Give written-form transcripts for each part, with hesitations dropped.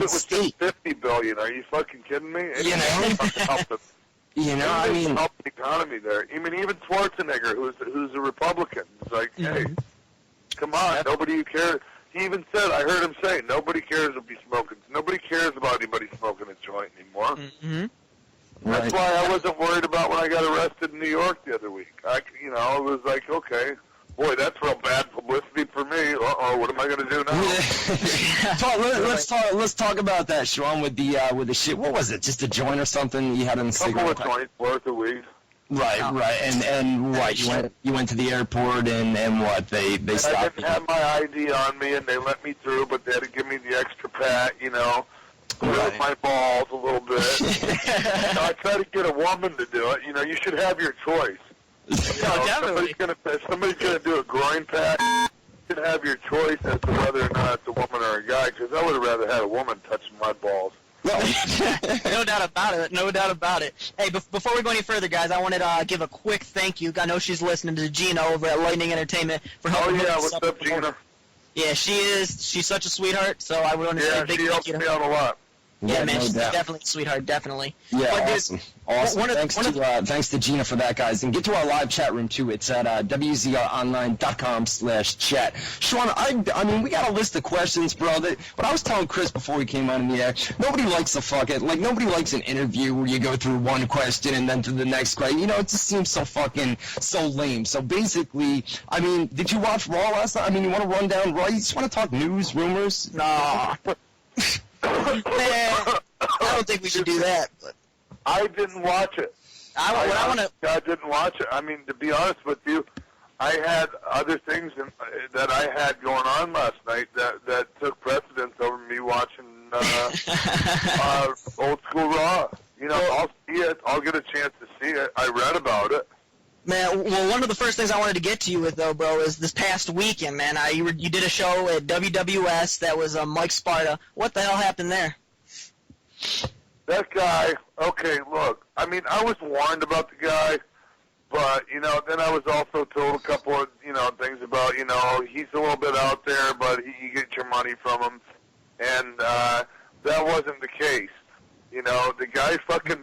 state. 50 billion. Are you fucking kidding me? You know? You know, I mean, help the economy there. I mean, even Schwarzenegger, who's a Republican, is like, hey, come on, nobody cares. He even said, I heard him say, nobody cares if he's smoking. Nobody cares about anybody smoking a joint anymore. That's why I wasn't worried about when I got arrested in New York the other week. It was like, okay, boy, that's real bad publicity for me. What am I going to do now? Let's talk about that, Sean, with the shit. What was it? Just a joint or something you had in the cigarette? A couple of joints worth of weed. Right. And what? You went to the airport and what? They stopped you. I didn't have my ID on me, and they let me through, but they had to give me the extra pat, Right. My balls a little bit. I try to get a woman to do it. You should have your choice. Definitely. If somebody's gonna do a groin pat, you should have your choice as to whether or not it's a woman or a guy. Because I would have rather had a woman touching my balls. No doubt about it. No doubt about it. Hey, before we go any further, guys, I wanted to give a quick thank you. I know she's listening to Gina over at Lightning Entertainment for helping. Oh yeah, what's up, Gina? Yeah, she is. She's such a sweetheart. So I want to say a big thank you to her. Yeah, she helps me out a lot. Yeah, man, she's definitely a sweetheart, definitely. Yeah, awesome. Thanks to Gina for that, guys. And get to our live chat room, too. It's at WZROnline.com/chat. Sean, I mean, we got a list of questions, bro. But I was telling Chris before we came on in the air, nobody likes nobody likes an interview where you go through one question and then to the next question. It just seems so lame. So basically, I mean, did you watch Raw last night? I mean, you want to run down Raw? You just want to talk news, rumors? Nah. Man, I don't think we should do that. But I didn't watch it. I didn't watch it. I mean, to be honest with you, I had other things that I had going on last night that took precedence over me watching old school Raw. I'll see it. I'll get a chance to see it. I read about it. Man, well, one of the first things I wanted to get to you with, though, bro, is this past weekend, man. You did a show at WWS that was Mike Sparta. What the hell happened there? That guy, okay, look, I mean, I was warned about the guy, but, then I was also told a couple of, things about, he's a little bit out there, but you get your money from him, and that wasn't the case. The guy fucking...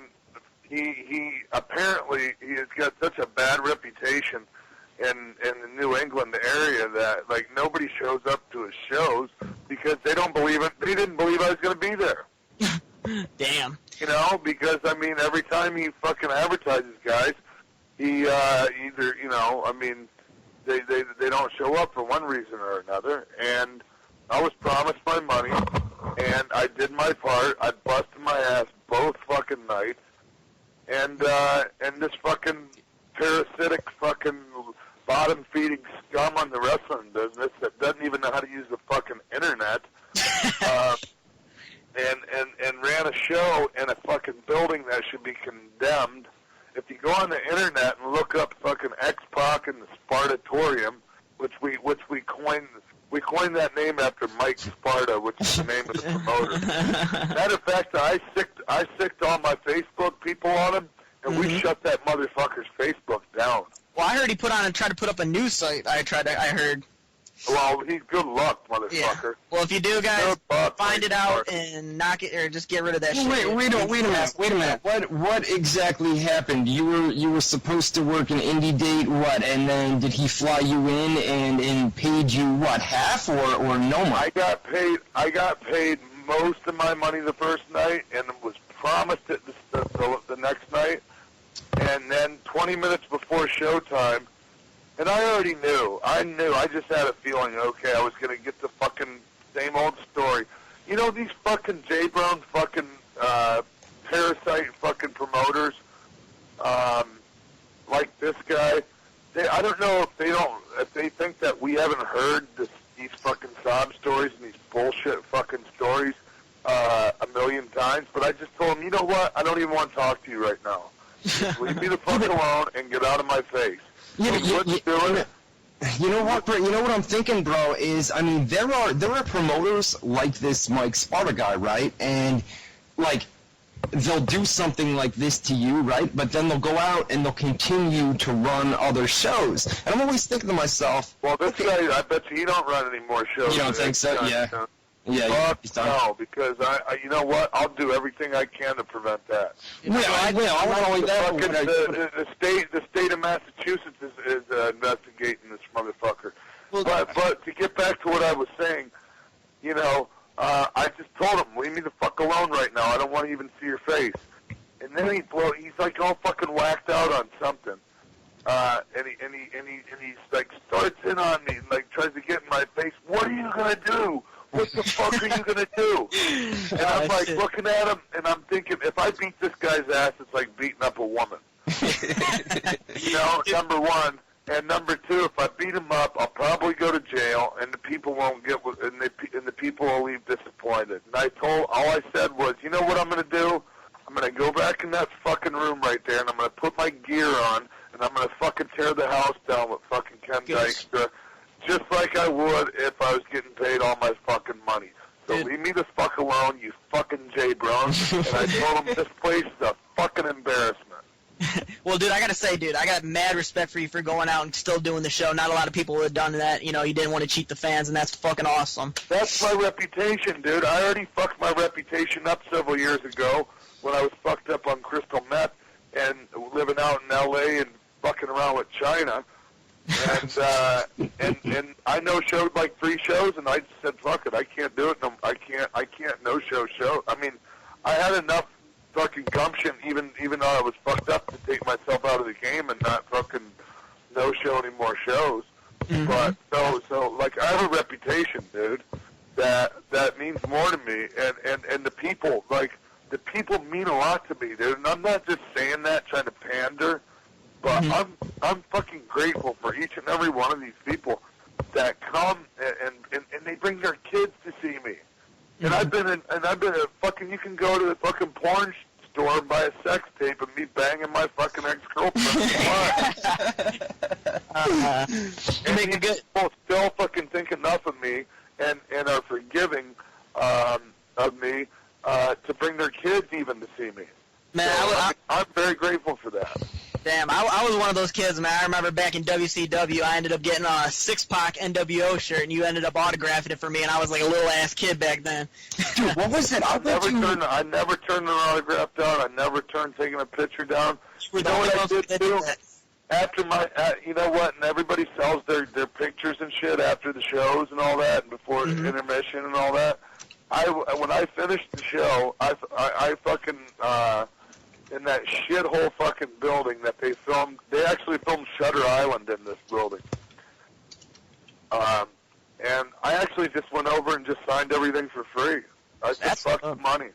He apparently has got such a bad reputation in the New England area that nobody shows up to his shows because they don't believe it. They didn't believe I was going to be there. Damn. Because I mean, every time he fucking advertises guys, he either they don't show up for one reason or another. And I was promised my money, and I did my part. I busted my ass both fucking nights. And this fucking parasitic fucking bottom-feeding scum on the wrestling business that doesn't even know how to use the fucking internet, and ran a show in a fucking building that should be condemned. If you go on the internet and look up fucking X-Pac and the Spartatorium, which we coined that name after Mike Sparta, which is the name of the promoter. Matter of fact, I sicked all my Facebook people on him, and we shut that motherfucker's Facebook down. Well, I heard he tried to put up a news site. I heard. Well, he's good luck, motherfucker. Yeah. Well, if you do, guys, find it out and knock it, or just get rid of that shit. Wait a minute. What exactly happened? You were supposed to work an indie date, what? And then did he fly you in and paid you what, half or no money? I got paid most of my money the first night, and was promised it the next night, and then 20 minutes before showtime. And I already knew. I just had a feeling, okay, I was going to get the fucking same old story. These fucking J-Brown fucking parasite fucking promoters, like this guy, I don't know if they think that we haven't heard these fucking sob stories and these bullshit fucking stories a million times, but I just told them, you know what, I don't even want to talk to you right now. Just leave me the fuck alone and get out of my face. You know what I'm thinking, bro, is, I mean, there are promoters like this Mike Sparta guy, right? And, they'll do something like this to you, right? But then they'll go out and they'll continue to run other shows. And I'm always thinking to myself, well, this guy, I bet you he don't run any more shows. You don't think so? Yeah. Yeah, Fuck no, because I you know what? I'll do everything I can to prevent that. Yeah, I will. I not only that, the state of Massachusetts is investigating this motherfucker. Well, but to get back to what I was saying, you know, I just told him, leave me the fuck alone right now. I don't want to even see your face. And then he's like all fucking whacked out on something. And he's like starts in on me, and like tries to get in my face. What are you gonna do? What the fuck are you gonna do? And I'm like looking at him, and I'm thinking, if I beat this guy's ass, it's like beating up a woman. You know, number one. And number two, if I beat him up, I'll probably go to jail, and the people won't get, and the people will leave disappointed. And all I said was, you know what I'm gonna do? I'm gonna go back in that fucking room right there, and I'm gonna put my gear on, and I'm gonna fucking tear the house down with fucking Ken Dykstra, just like I would if I was getting paid all my fucking money. So leave me the fuck alone, you fucking J-Brown. And I told him this place is a fucking embarrassment. Well, dude, I gotta say, dude, I got mad respect for you for going out and still doing the show. Not a lot of people would have done that. You know, you didn't want to cheat the fans, and that's fucking awesome. That's my reputation, dude. I already fucked my reputation up several years ago when I was fucked up on crystal meth and living out in L.A. and fucking around with China. And I no-showed like 3 shows, and I just said, fuck it, I can't do it. No, I can't no-show. I mean, I had enough fucking gumption, even though I was fucked up, to take myself out of the game and not fucking no-show any more shows. Mm-hmm. But so like I have a reputation, dude, that means more to me, and the people, like the people mean a lot to me, dude. And I'm not just saying that trying to pander, but I'm fucking grateful for each and every one of these people that come and they bring their kids to see me. And I've been a fucking, you can go to the fucking porn store and buy a sex tape of me banging my fucking ex-girlfriend. And people still fucking think enough of me and are forgiving of me to bring their kids even to see me. Man, so I'm very grateful for that. Damn, I was one of those kids, man. I remember back in WCW, I ended up getting a 6-pack NWO shirt, and you ended up autographing it for me, and I was like a little-ass kid back then. Dude, what was it? I never turned an autograph down. I never turned taking a picture down. You know what I did, too? After my, you know what, and everybody sells their pictures and shit after the shows and all that, and before intermission and all that. When I finished the show, I fucking, in that shithole fucking building that they actually filmed Shutter Island in this building. And I actually just went over and just signed everything for free. I said, fuck the money.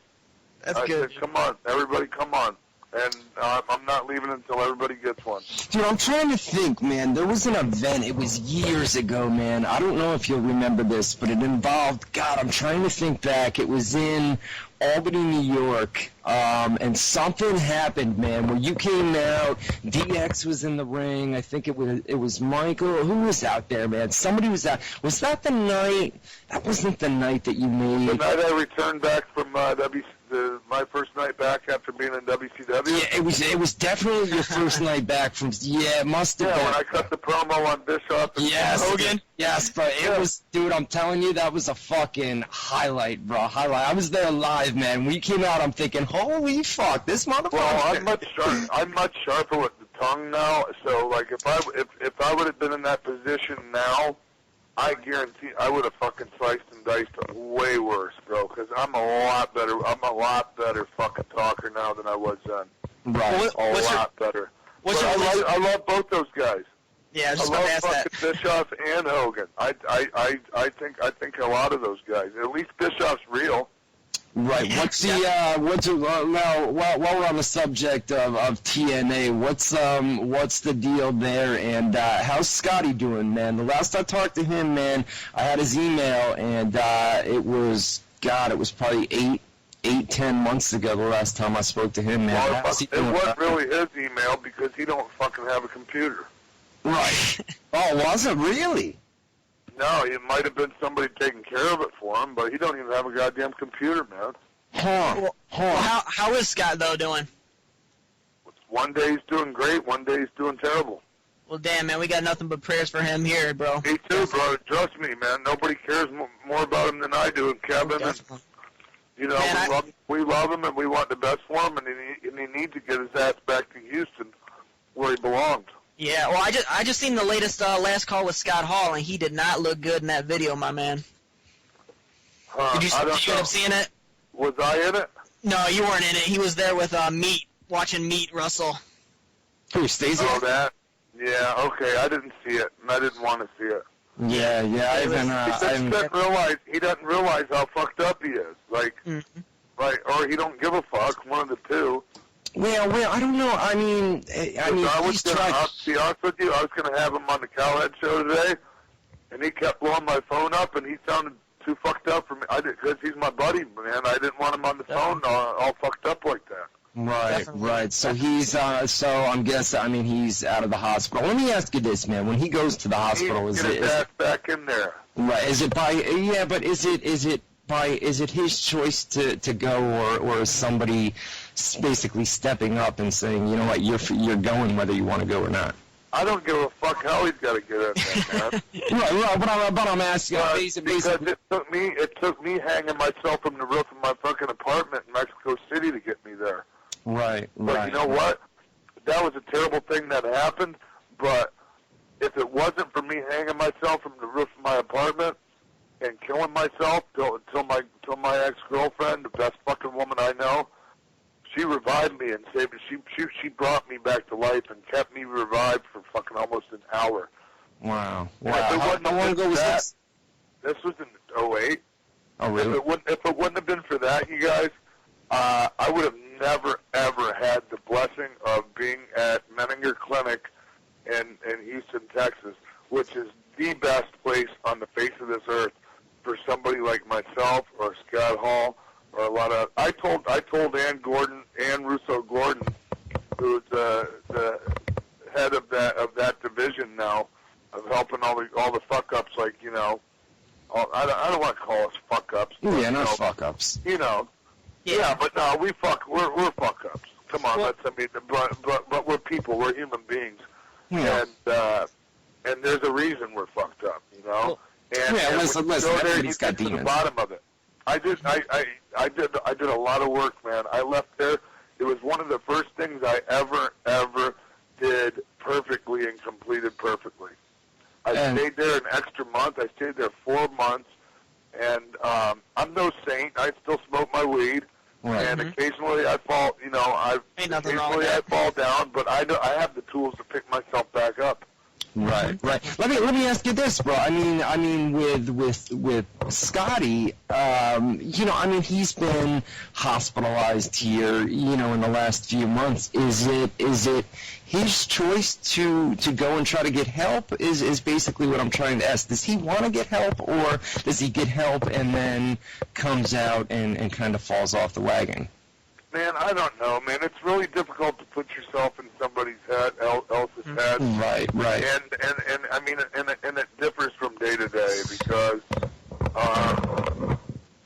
That's good. I said, come on, everybody come on. And I'm not leaving until everybody gets one. Dude, I'm trying to think, man. There was an event. It was years ago, man. I don't know if you'll remember this, but it involved, God, I'm trying to think back. It was in Albany, New York, and something happened, man, where you came out, DX was in the ring, I think it was Michael, who was out there, man? Somebody was out. Was that the night? That wasn't the night that you made. The night I returned back from my first night back after being in WCW? Yeah, it was definitely your first night back from, it must have been. Yeah, when I cut the promo on Bischoff and Hogan? Yes, but it was, dude, I'm telling you, that was a fucking highlight, bro, I was there live, man. When you came out, I'm thinking, holy fuck, this motherfucker. Well, I'm much sharper with the tongue now, so, like, if I would have been in that position now, I guarantee I would have fucking sliced and diced way worse, bro, because I'm a lot better fucking talker now than I was then. Right. A lot better. I love both those guys. Yeah, I was just I about love to ask that. fucking Bischoff and Hogan. I think a lot of those guys. At least Bischoff's real. Right. What's now while we're on the subject of TNA, what's the deal there, and how's Scotty doing, man? The last I talked to him, man, I had his email, and it was probably 10 months ago the last time I spoke to him, man. Well, it wasn't really his email because he don't fucking have a computer. Right. Oh, was it really? No, it might have been somebody taking care of it for him, but he don't even have a goddamn computer, man. Well, how is Scott, though, doing? One day he's doing great, one day he's doing terrible. Well, damn, man, we got nothing but prayers for him here, bro. Me too, bro. Trust me, man. Nobody cares more about him than I do, and Kevin. And, you know, Man, we love him, and we want the best for him, and he needs to get his ass back to Houston, where he belongs. Yeah, well, I just seen the latest last call with Scott Hall, and he did not look good in that video, my man. Did you end up seeing it? Was I in it? No, you weren't in it. He was there with Meat, watching Meat wrestle. Who, Stacey? Oh, that? Yeah, okay. I didn't see it, and I didn't want to see it. Yeah, He doesn't realize how fucked up he is. Like, or he don't give a fuck. One of the two. Well, I don't know. I mean, I'll be honest with you. I was going to have him on the Cowhead show today, and he kept blowing my phone up, and he sounded too fucked up for me. Because he's my buddy, man. I didn't want him on the phone all fucked up like that. Right. So he's, I'm guessing, I mean, he's out of the hospital. Let me ask you this, man. When he goes to the hospital, is it back in there? Right. Is it by? Yeah, but is it his choice to go, or is somebody basically stepping up and saying, you know what, you're going whether you want to go or not? I don't give a fuck how he's got to get in there, man. Right. But I'm asking. Because it took me hanging myself from the roof of my fucking apartment in Mexico City to get me there. Right. But you know what? That was a terrible thing that happened. But if it wasn't for me hanging myself from the roof of my apartment and killing myself till my ex-girlfriend, the best fucking woman I know, she revived me and saved me. She brought me back to life and kept me revived for fucking almost an hour. Wow. How long ago was this? This was in 2008. Oh, really? If it wouldn't have been for that, you guys, I would have never, ever had the blessing of being at Menninger Clinic in Houston, Texas, which is the best place on the face of this earth for somebody like myself or Scott Hall or a lot of. I told Ann Russo Gordon, who's the head of that division now, of helping all the fuck ups, like, you know. I don't want to call us fuck ups. Yeah, not fuck ups. You know. Yeah, but no, we're fuck ups. Come on, but we're people. We're human beings. Yeah. And there's a reason we're fucked up, you know. And listen, everybody's got demons. To the bottom of it. I did a lot of work, man. I left there. It was one of the first things I ever did perfectly and completed perfectly. I stayed there an extra month. I stayed there 4 months, and I'm no saint. I still smoke my weed, and occasionally I fall. You know, occasionally I fall down, but I have the tools to pick myself back up. Right. Let me ask you this, bro. I mean, with Scotty, you know, I mean, he's been hospitalized here, you know, in the last few months. Is it his choice to go and try to get help? Is basically what I'm trying to ask. Does he want to get help, or does he get help and then comes out and kind of falls off the wagon? Man, I don't know, man. It's really difficult to put yourself in somebody's head, else's head. Right. And I mean, and it differs from day to day because,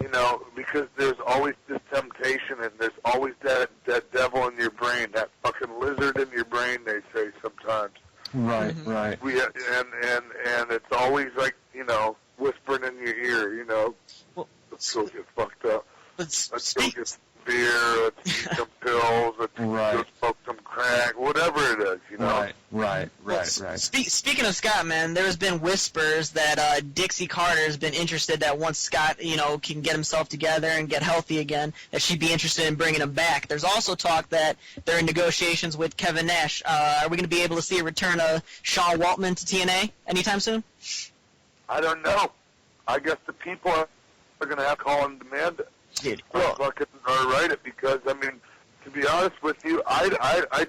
you know, because there's always this temptation and there's always that devil in your brain, that fucking lizard in your brain, they say sometimes. Right. And it's always like, you know, whispering in your ear, you know, let's go get fucked up. Let's go get beer, let's eat some pills, let's go smoke some crack, whatever it is, you know. Right. Speaking of Scott, man, there's been whispers that Dixie Carter's been interested that once Scott, you know, can get himself together and get healthy again, that she'd be interested in bringing him back. There's also talk that they're in negotiations with Kevin Nash. Are we going to be able to see a return of Sean Waltman to TNA anytime soon? I don't know. I guess the people are going to have to call and demand it. Dude, or write it, because, I mean, to be honest with you, I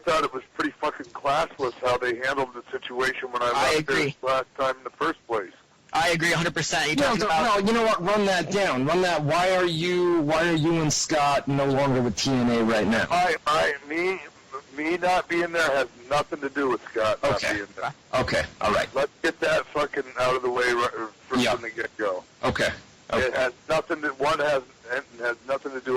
thought it was pretty fucking classless how they handled the situation when I left there last time in the first place. I agree 100%. No, you know what? Run that down. Why are you and Scott no longer with TNA right now? Me not being there has nothing to do with Scott not being there. Okay, all right. Let's get that fucking out of the way from the get-go. Okay. It has nothing to, has nothing to do